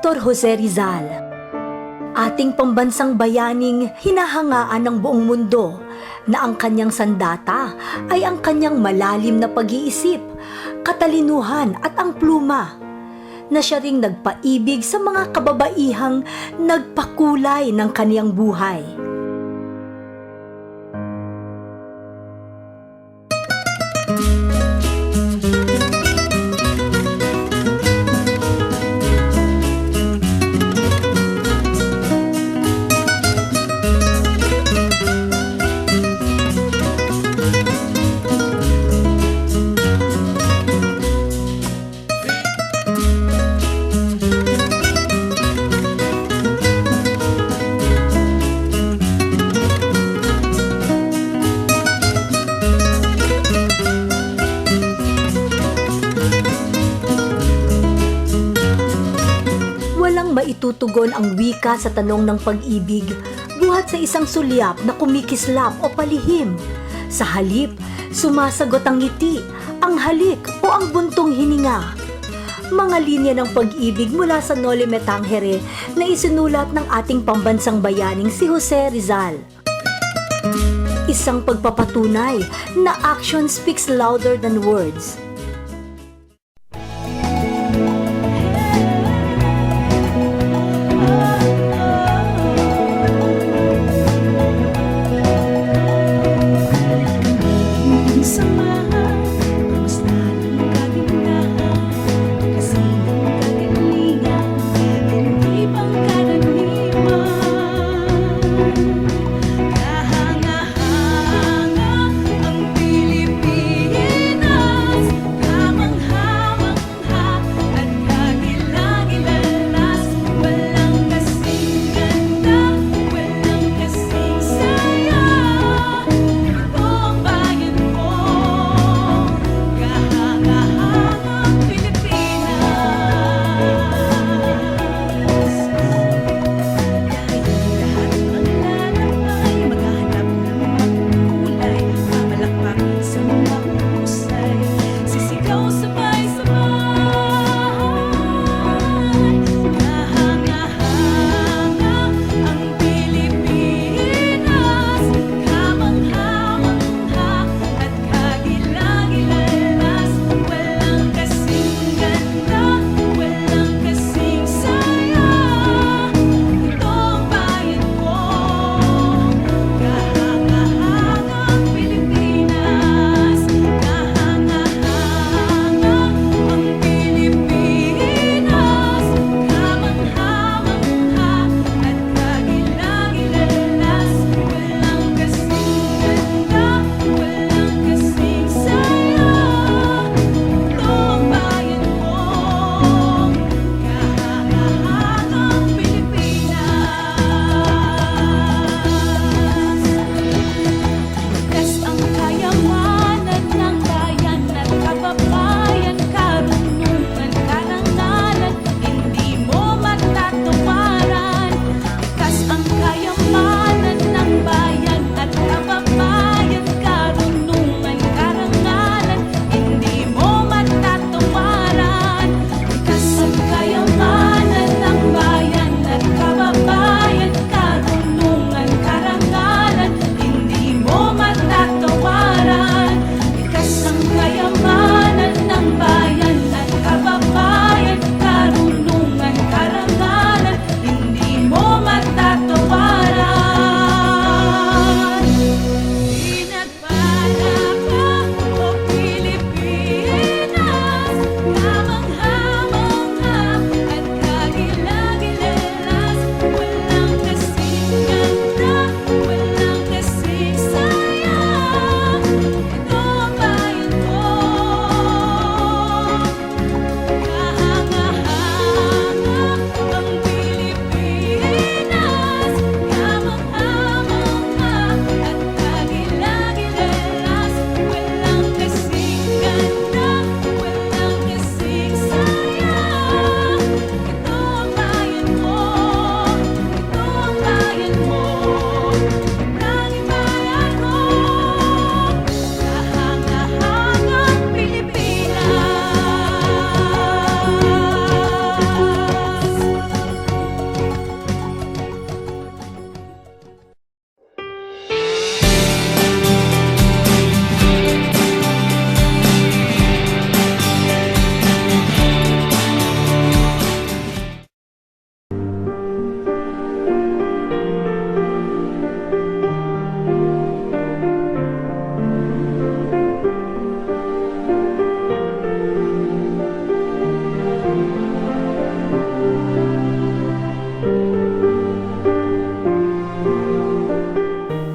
Dr. Jose Rizal. Ating pambansang bayaning hinahangaan ng buong mundo na ang kanyang sandata ay ang kanyang malalim na pag-iisip, katalinuhan at ang pluma, na siya ring nagpaibig sa mga kababaihang nagpakulay ng kaniyang buhay. Maitutugon ang wika sa tanong ng pag-ibig buhat sa isang sulyap na kumikislap o palihim. Sa halip, sumasagot ang ngiti, ang halik o ang buntong hininga. Mga linya ng pag-ibig mula sa Noli Me Tangere na isinulat ng ating pambansang bayaning si Jose Rizal. Isang pagpapatunay na action speaks louder than words.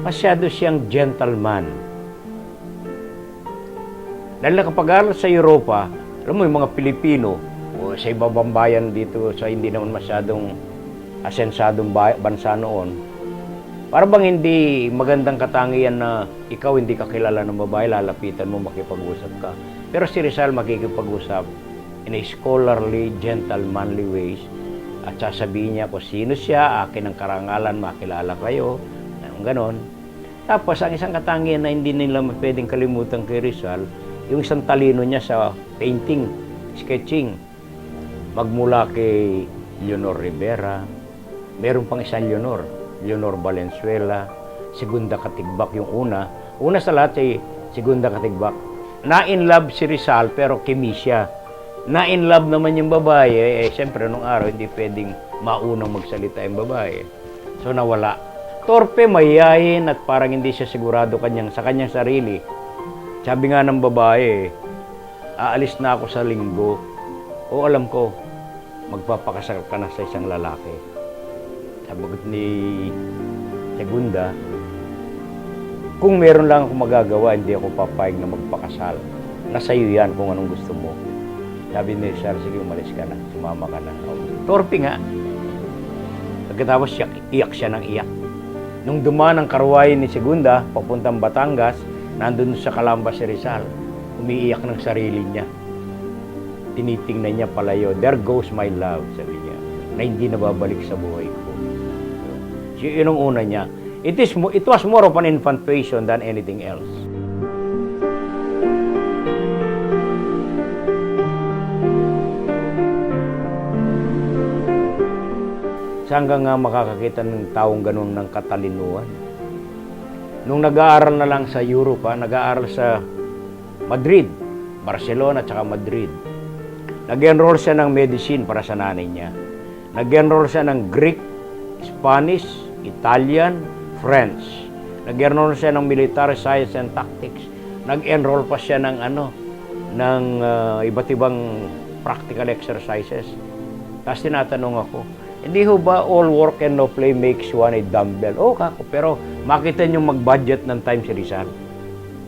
masyado siyang gentleman. Dahil nakapag-aral sa Europa, alam mo yung mga Pilipino, o sa ibang bayan dito sa hindi naman masyadong asensadong bansa noon, para bang hindi magandang katangian na ikaw hindi ka kilala ng babae, lalapitan mo, makipag-usap ka. Pero si Rizal makikipag-usap in a scholarly, gentlemanly ways at sasabihin niya kung sino siya, akin ang karangalan, makilala kayo, ganon. Tapos ang isang katangian na hindi nila pwedeng kalimutan kay Rizal, yung isang talino niya sa painting, sketching. Magmula kay Leonor Rivera, meron pang isang Leonor Valenzuela, Segunda Katigbak yung una. Una sa lahat ay Segunda Katigbak. Na-in-love si Rizal pero kimi siya. Na-in-love naman yung babae, siyempre nung araw hindi pwedeng maunang magsalita yung babae. So nawala. Torpe, mahihayin at parang hindi siya sigurado sa kanyang sarili. Sabi nga ng babae, aalis na ako sa linggo. O alam ko, magpapakasal ka na sa isang lalaki. Sabagot ni Segunda, kung meron lang akong magagawa, hindi ako papayag na magpakasal. Nasa iyo yan kung anong gusto mo. Sabi ni Rizal, sige, umalis ka na, sumama ka na. Torpe nga. Pagkatapos iyak siya ng iyak. Nung dumaan ang karwahe ni Segunda, papuntang Batangas, nandun sa Calamba si Rizal. Umiiyak ng sarili niya. Tinitingnan niya palayo, there goes my love, sabi niya, na hindi nababalik sa buhay ko. So, yun ang una niya. It was more of an infatuation than anything else. Saan ka nga makakakita ng taong ganun ng katalinuhan? Nung nag-aaral na lang sa Europe, nag-aaral sa Madrid, Barcelona at Madrid. Nag-enroll siya ng medicine para sa nanay niya. Nag-enroll siya ng Greek, Spanish, Italian, French. Nag-enroll siya ng military science and tactics. Nag-enroll pa siya ng iba't ibang practical exercises. Tapos tinatanong ako, hindi ho ba all work and no play makes one a dumbbell? Oo, kako, pero makita niyo mag-budget ng time si Rizal.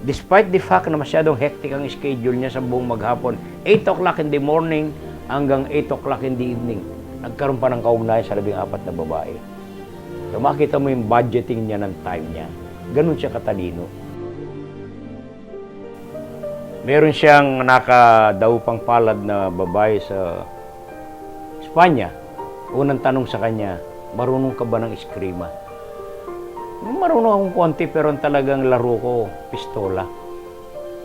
Despite the fact na masyadong hectic ang schedule niya sa buong maghapon, 8 o'clock in the morning hanggang 8 o'clock in the evening, nagkaroon pa ng kaugnayan sa 14 na babae. So makita mo yung budgeting niya ng time niya. Ganun siya katalino. Meron siyang nakadaupang palad na babae sa Espanya. Unang tanong sa kanya, marunong ka ba ng eskrima? Marunong akong konti pero talagang laro ko, pistola.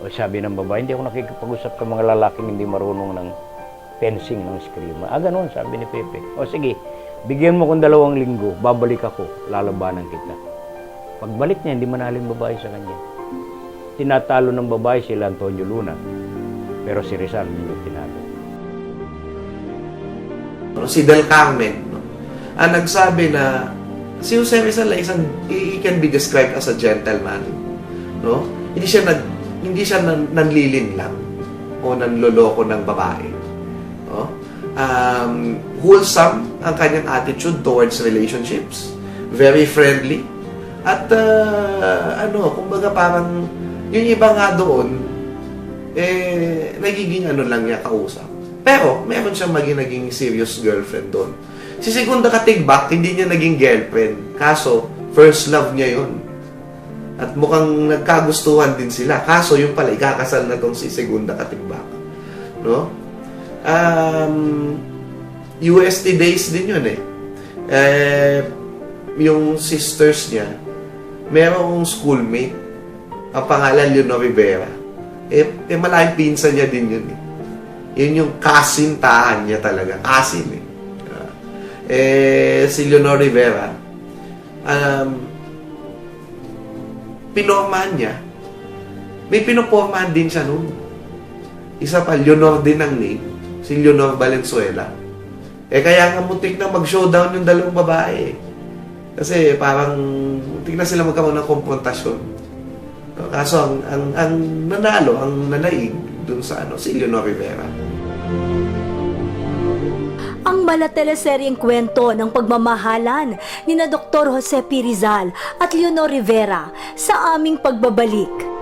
O sabi ng babae, hindi ako nakikipag-usap sa mga lalaking hindi marunong ng fencing ng eskrima. Ganun, sabi ni Pepe. O sige, bigyan mo kong 2 linggo, babalik ako, lalabanan kita. Pagbalik niya, hindi manaling babae sa kanya. Tinatalo ng babae sila Antonio Luna, pero si Rizal hindi niya tinalo. Si Del Carmen, ang nagsabi na si Jose Rizal ay he can be described as a gentleman, no? Hindi siya nanlilin lang o nanloloko ng babae, no? Wholesome ang kanyang attitude towards relationships, very friendly, at kumbaga parang yung iba nga doon nagiging lang niya kausap. Pero meron siyang naging serious girlfriend doon. Si Segunda Katigbak, hindi niya naging girlfriend. Kaso, first love niya yun. At mukhang nagkagustuhan din sila. Kaso, yung pala, ikakasal na tong si Segunda Katigbak. No? UST days din yun yung sisters niya, merong schoolmate. Ang pangalan, Leonor Rivera. Malayang pinsan niya din yun. Yun yung kasintahan niya talaga. Kasin si Leonor Rivera, pinormahan niya. May pinopormahan din siya noon. Isa pa, Leonor din ang name. Si Leonor Valenzuela. Kaya nga muntik na mag-showdown yung 2 babae. Kasi parang muntik na sila magkaroon ng konfrontasyon. Kaso ang nanalo, ang nanaig dun sa si Leonor Rivera. Ang ang malateleseryeng kwento ng pagmamahalan ni na Dr. Jose P. Rizal at Leonor Rivera sa aming pagbabalik.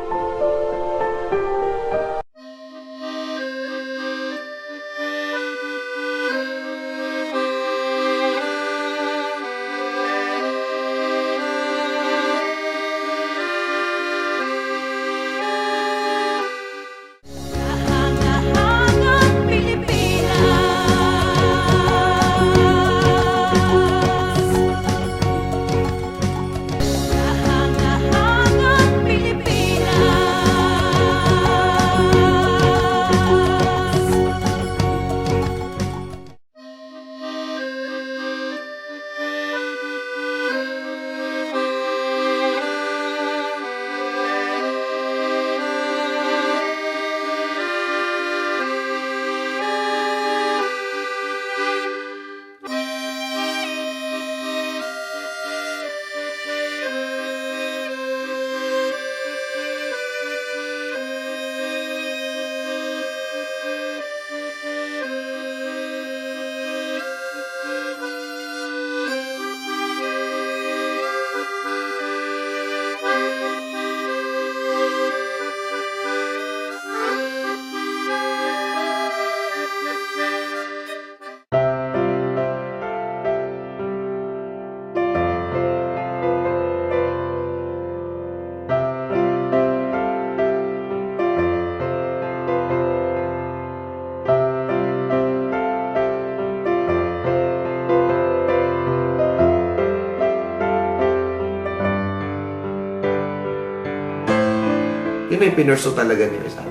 Yun yung pinurso talaga ni Rizal.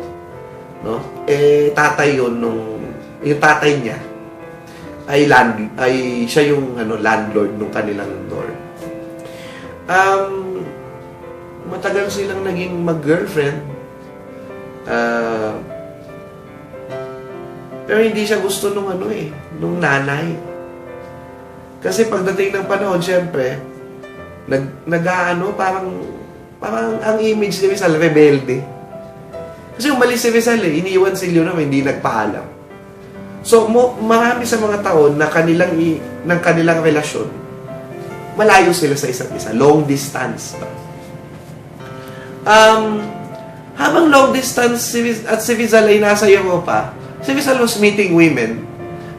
No? Tatay yun yung tatay niya ay siya yung landlord nung kanilang dorm. Matagal silang naging mag-girlfriend. Pero hindi siya gusto nung nanay. Kasi pagdating ng panahon, syempre, parang ang image ni Rizal, rebelde. Kasi umalis si Rizal iniwan si Leonor, hindi nagpaalam. So, marami sa mga taon na ng kanilang relasyon, malayo sila sa isa't isa. Long distance. Habang long distance at si Rizal ay nasa Europa, si Rizal was meeting women,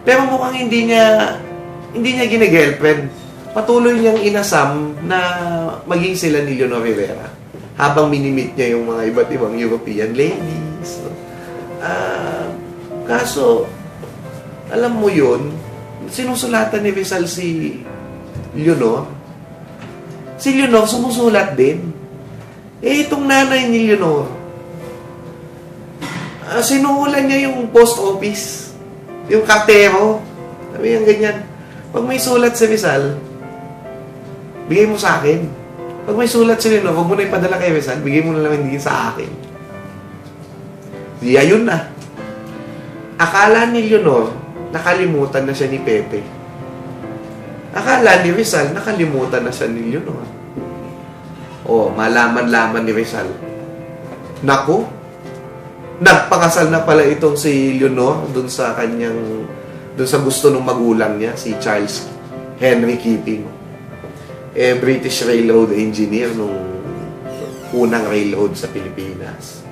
pero mukhang hindi niya gine-girlfriend. Patuloy niyang inasam na maging sila ni Leonor Rivera habang minimit niya yung mga iba't ibang European ladies. Kaso, alam mo yun, sinusulatan ni Rizal si Leonor. Si Leonor sumusulat din. Itong nanay ni Leonor, sinuhulan niya yung post office, yung kartero. Sabi niya ganyan, pag may sulat si Rizal, bigay mo sa akin. Pag may sulat si Leonor, huwag mo na ipadala kay Rizal, bigay mo na lang hindi sa akin. Di ayun na. Akala ni Leonor, nakalimutan na siya ni Pepe. Akala ni Rizal, nakalimutan na siya ni Leonor. Malaman-laman ni Rizal. Naku, nagpakasal na pala itong si Leonor dun sa gusto ng magulang niya, si Charles Henry Keating. British railroad engineer nung unang railroad sa Pilipinas.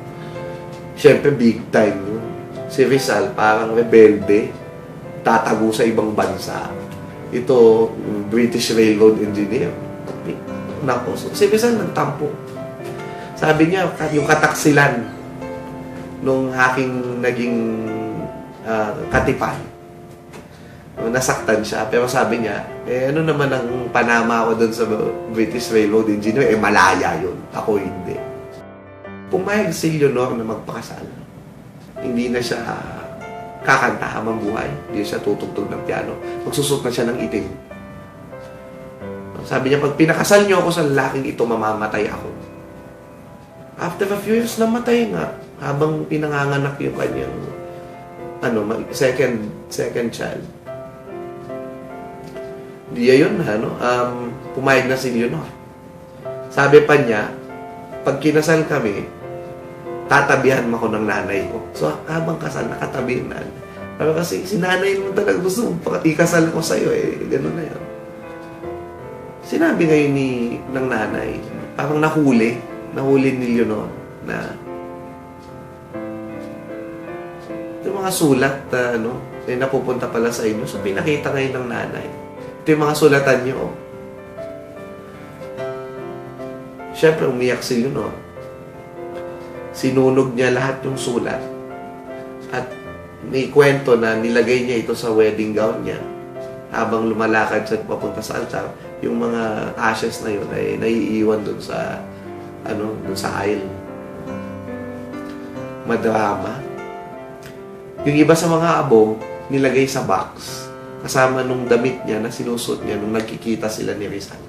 Siyempre, big time yun. Si Rizal, parang rebelde, tatago sa ibang bansa. Ito, British railroad engineer. Nako, si Rizal nagtampo. Sabi niya, yung kataksilan nung aking naging katipan. Nasaktan siya, pero sabi niya, ano naman ang panama ko doon sa British Railroad Engineer? Malaya yun. Ako hindi. Pumayag si Leonor na magpakasal. Hindi na siya kakanta habang buhay. Hindi siya tutugtog ng piano. Magsusot na siya ng itim. Sabi niya, pag pinakasal niyo ako sa lalaking ito, mamamatay ako. After a few years, namatay nga. Habang pinanganganak yung kanyang second child. Di yun, pumayag na si Leonor. Sabi pa niya, pag kinasal kami, tatabihan mo ako ng nanay ko. So, habang kasal, nakatabi na Pero kasi sinanay mo talaga gusto mo, ikasal ko sa'yo eh. Ganun na yun. Sinabi ngayon ng nanay, parang nahuli ni Leonor na yung mga sulat na napupunta pala sa inyo. So, pinakita ngayon ng nanay. Ito yung mga sulatan niyo. Siyempre, umiyak si Leonor. Sinunog niya lahat yung sulat. At may kwento na nilagay niya ito sa wedding gown niya. Habang lumalakad siya papunta sa altar, yung mga ashes na yun ay naiiwan dun sa aisle. Madrama. Yung iba sa mga abo, nilagay sa box. Kasama nung damit niya na sinusot niya nung nagkikita sila ni Rizal.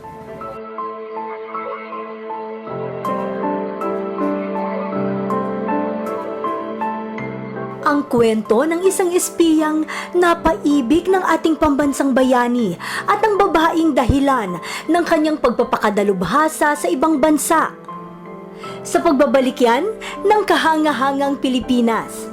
Ang kwento ng isang espiyang napaibig ng ating pambansang bayani at ang babaeng dahilan ng kanyang pagpapakadalubhasa sa ibang bansa. Sa pagbabalik yan ng kahangahangang Pilipinas.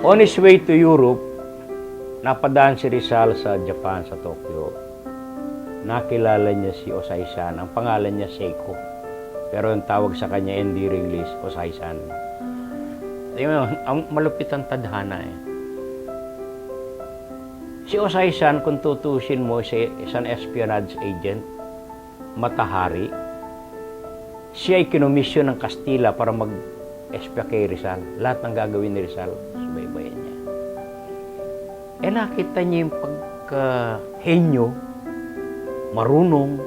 On his way to Europe, napadaan si Rizal sa Japan, sa Tokyo. Nakilala niya si Osai-san. Ang pangalan niya Seiko. Pero ang tawag sa kanya endearingly Osai-san. Ang malupit ang tadhana eh. Si Osai-san, kung tutusin mo, isang espionage agent, matahari. Siya ay kinomisyon ng Kastila para mag-espya kay Rizal. Lahat ng gagawin ni Rizal, subaybayan niya. Nakita niya yung pagka-henyo, marunong,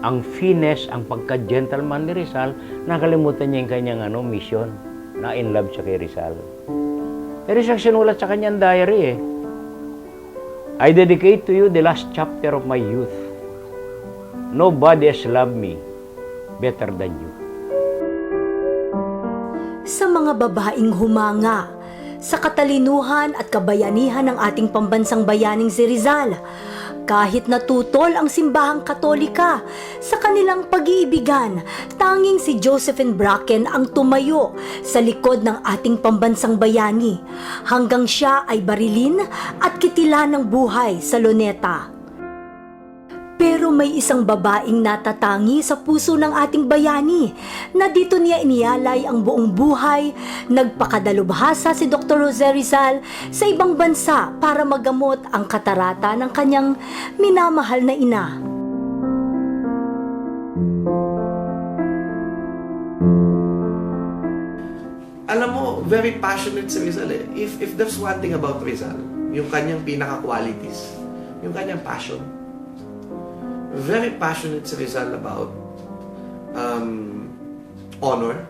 ang finesse, ang pagka-gentleman ni Rizal, nakalimutan niya yung kanyang mission, na in love siya kay Rizal. Pero siyang sinulat sa kanyang diary I dedicate to you the last chapter of my youth. Nobody has loved me better than you. Sa mga babaeng humanga, sa katalinuhan at kabayanihan ng ating pambansang bayaning si Rizal, kahit natutol ang simbahang Katolika sa kanilang pag-iibigan, tanging si Josephine Bracken ang tumayo sa likod ng ating pambansang bayani hanggang siya ay barilin at kitilan ng buhay sa luneta. Pero may isang babaeng natatangi sa puso ng ating bayani na dito niya iniyalay ang buong buhay. Nagpakadalubhasa si Dr. Jose Rizal sa ibang bansa para magamot ang katarata ng kanyang minamahal na ina. Alam mo, very passionate si Rizal eh. If there's one thing about Rizal, yung kanyang pinaka-qualities, yung kanyang passion. very passionate si Rizal about honor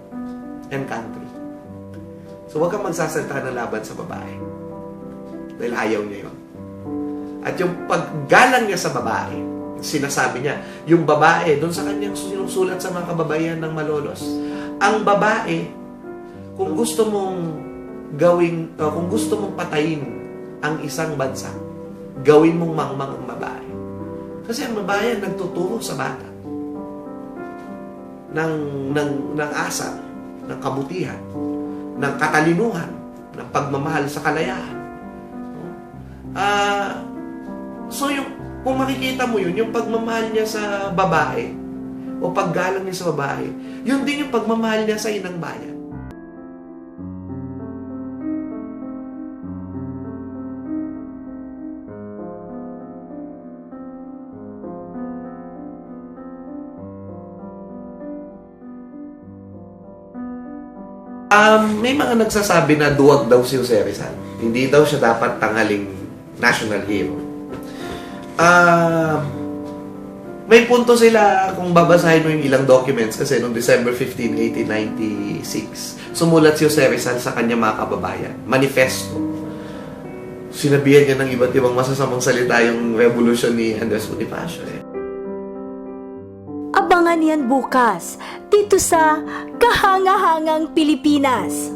and country. So huwag kang magsasalita ng laban sa babae. Dahil ayaw niya yun. At yung paggalang niya sa babae, sinasabi niya, yung babae, doon sa kanyang sinusulat sa mga kababaihan ng Malolos, ang babae, kung gusto mong kung gusto mong patayin ang isang bansa, gawin mong mangmang ang babae. Kasi ang babae nagtuturo sa bata ng asal, ng kabutihan, ng katalinuhan, ng pagmamahal sa kalayaan. So kung makikita mo yun, yung pagmamahal niya sa babae o paggalang niya sa babae, yun din yung pagmamahal niya sa inang bayan. May mga nagsasabi na duwag daw si Jose Rizal. Hindi daw siya dapat tanghaling national hero. May punto sila kung babasahin mo yung ilang documents kasi noong December 15, 1896, sumulat si Jose Rizal sa kanya mga kababayan. Manifesto. Sinabihan niya ng iba't ibang masasamang salita yung revolusyon ni Andres Bonifacio. Abangan yan bukas dito sa Kahangahangang Pilipinas.